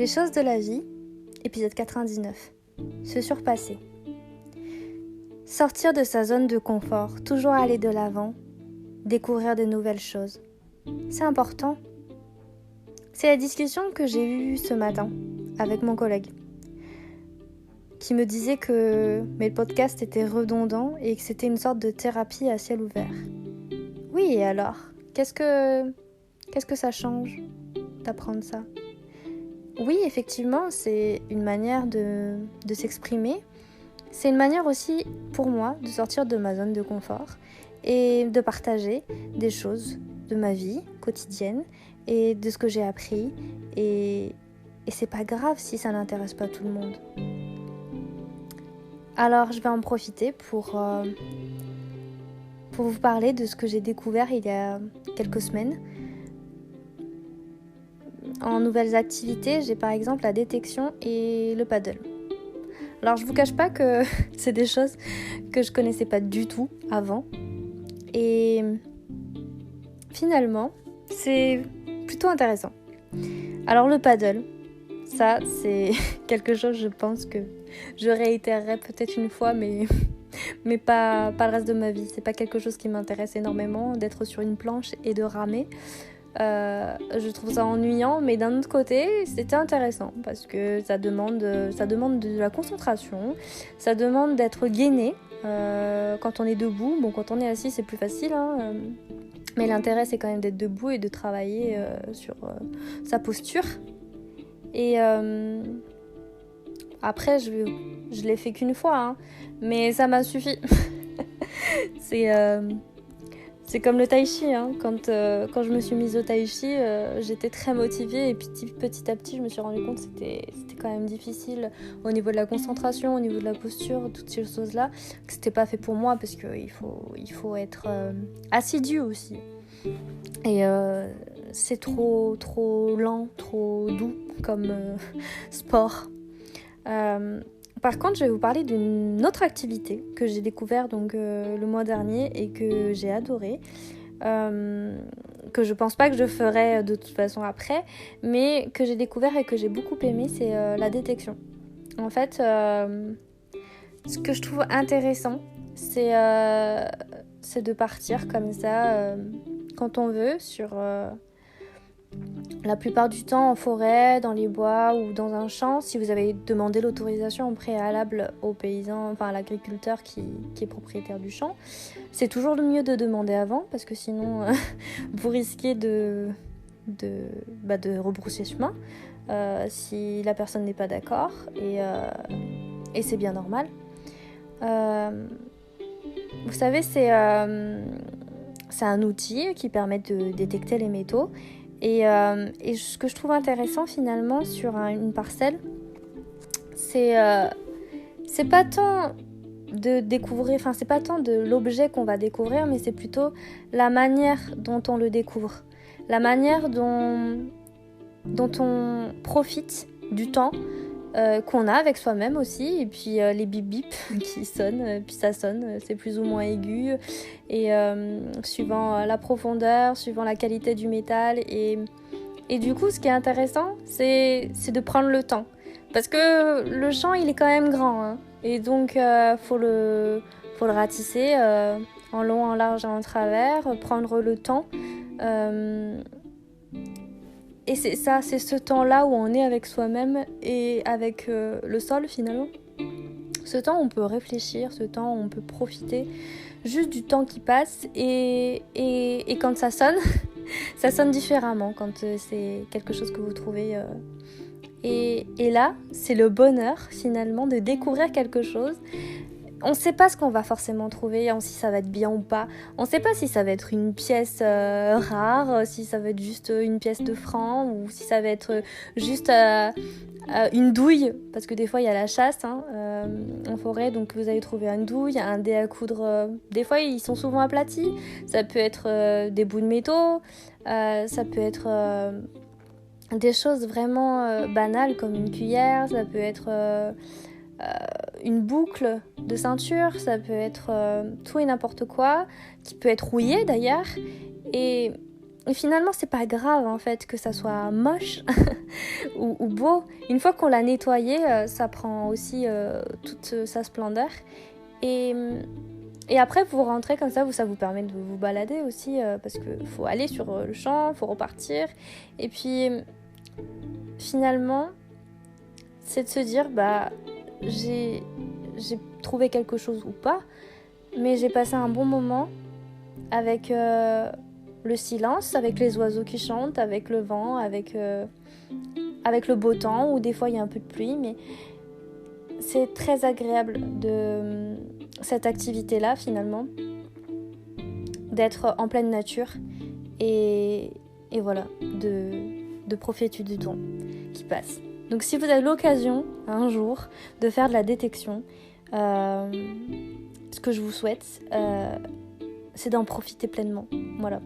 choses de la vie, épisode 99. Se surpasser. Sortir de sa zone de confort, toujours aller de l'avant, découvrir de nouvelles choses. C'est important. C'est la discussion que j'ai eue ce matin avec mon collègue, qui me disait que mes podcasts étaient redondants et que c'était une sorte de thérapie à ciel ouvert. Oui, et alors ? Qu'est-ce que ça change d'apprendre ça ? Oui, effectivement, c'est une manière de s'exprimer. C'est une manière aussi, pour moi, de sortir de ma zone de confort et de partager des choses de ma vie quotidienne et de ce que j'ai appris. Et c'est pas grave si ça n'intéresse pas tout le monde. Alors, je vais en profiter pour vous parler de ce que j'ai découvert il y a quelques semaines. En nouvelles activités, j'ai par exemple la détection et le paddle. Alors je vous cache pas que c'est des choses que je connaissais pas du tout avant. Et finalement, c'est plutôt intéressant. Alors le paddle, ça c'est quelque chose, je pense que je réitérerai peut-être une fois, mais pas le reste de ma vie. C'est pas quelque chose qui m'intéresse énormément, d'être sur une planche et de ramer. Je trouve ça ennuyant, mais d'un autre côté c'était intéressant parce que ça demande de la concentration, ça demande d'être gainé quand on est debout. Bon, quand on est assis c'est plus facile, mais l'intérêt c'est quand même d'être debout et de travailler sur sa posture. Et après je l'ai fait qu'une fois, mais ça m'a suffi. C'est comme le tai chi, Quand je me suis mise au tai chi, j'étais très motivée et puis petit à petit je me suis rendu compte que c'était quand même difficile au niveau de la concentration, au niveau de la posture, toutes ces choses-là, que c'était pas fait pour moi parce qu'il faut être assidu aussi. Et c'est trop lent, trop doux comme sport. Par contre, je vais vous parler d'une autre activité que j'ai découvert le mois dernier et que j'ai adoré, que je pense pas que je ferai de toute façon après, mais que j'ai découvert et que j'ai beaucoup aimé, c'est la détection. En fait, ce que je trouve intéressant, c'est de partir comme ça, quand on veut, sur... la plupart du temps en forêt, dans les bois ou dans un champ, si vous avez demandé l'autorisation au préalable au paysan, à l'agriculteur qui est propriétaire du champ, c'est toujours le mieux de demander avant parce que sinon vous risquez de rebrousser chemin si la personne n'est pas d'accord et c'est bien normal. Vous savez, c'est un outil qui permet de détecter les métaux. Et ce que je trouve intéressant finalement sur une parcelle, c'est pas tant de découvrir, c'est pas tant de l'objet qu'on va découvrir, mais c'est plutôt la manière dont on le découvre, la manière dont on profite du temps qu'on a avec soi-même aussi, et puis les bip bip qui sonnent, puis ça sonne, c'est plus ou moins aigu, et suivant la profondeur, suivant la qualité du métal, et du coup ce qui est intéressant c'est de prendre le temps, parce que le champ il est quand même grand, et donc faut le ratisser en long, en large et en travers, prendre le temps. Et c'est ça, c'est ce temps-là où on est avec soi-même et avec le sol finalement. Ce temps, on peut réfléchir, ce temps, on peut profiter juste du temps qui passe. Et quand ça sonne, ça sonne différemment quand c'est quelque chose que vous trouvez. Et là, c'est le bonheur finalement de découvrir quelque chose. On ne sait pas ce qu'on va forcément trouver, si ça va être bien ou pas. On ne sait pas si ça va être une pièce rare, si ça va être juste une pièce de franc, ou si ça va être juste une douille, parce que des fois il y a la chasse en forêt, donc vous allez trouver une douille, un dé à coudre. Des fois ils sont souvent aplatis. Ça peut être des bouts de métaux, ça peut être des choses vraiment banales comme une cuillère, ça peut être... une boucle de ceinture, ça peut être tout et n'importe quoi, qui peut être rouillé d'ailleurs. Et finalement, c'est pas grave en fait que ça soit moche ou beau. Une fois qu'on l'a nettoyé, ça prend aussi toute sa splendeur. Et, et après, vous rentrez comme ça, ça vous permet de vous balader aussi, parce qu'il faut aller sur le champ, il faut repartir. Et puis, finalement, c'est de se dire, j'ai trouvé quelque chose ou pas, mais j'ai passé un bon moment avec le silence, avec les oiseaux qui chantent, avec le vent, avec le beau temps, ou des fois il y a un peu de pluie, mais c'est très agréable de cette activité-là finalement, d'être en pleine nature et voilà, de profiter du temps qui passe. Donc si vous avez l'occasion un jour de faire de la détection, ce que je vous souhaite, c'est d'en profiter pleinement. Voilà.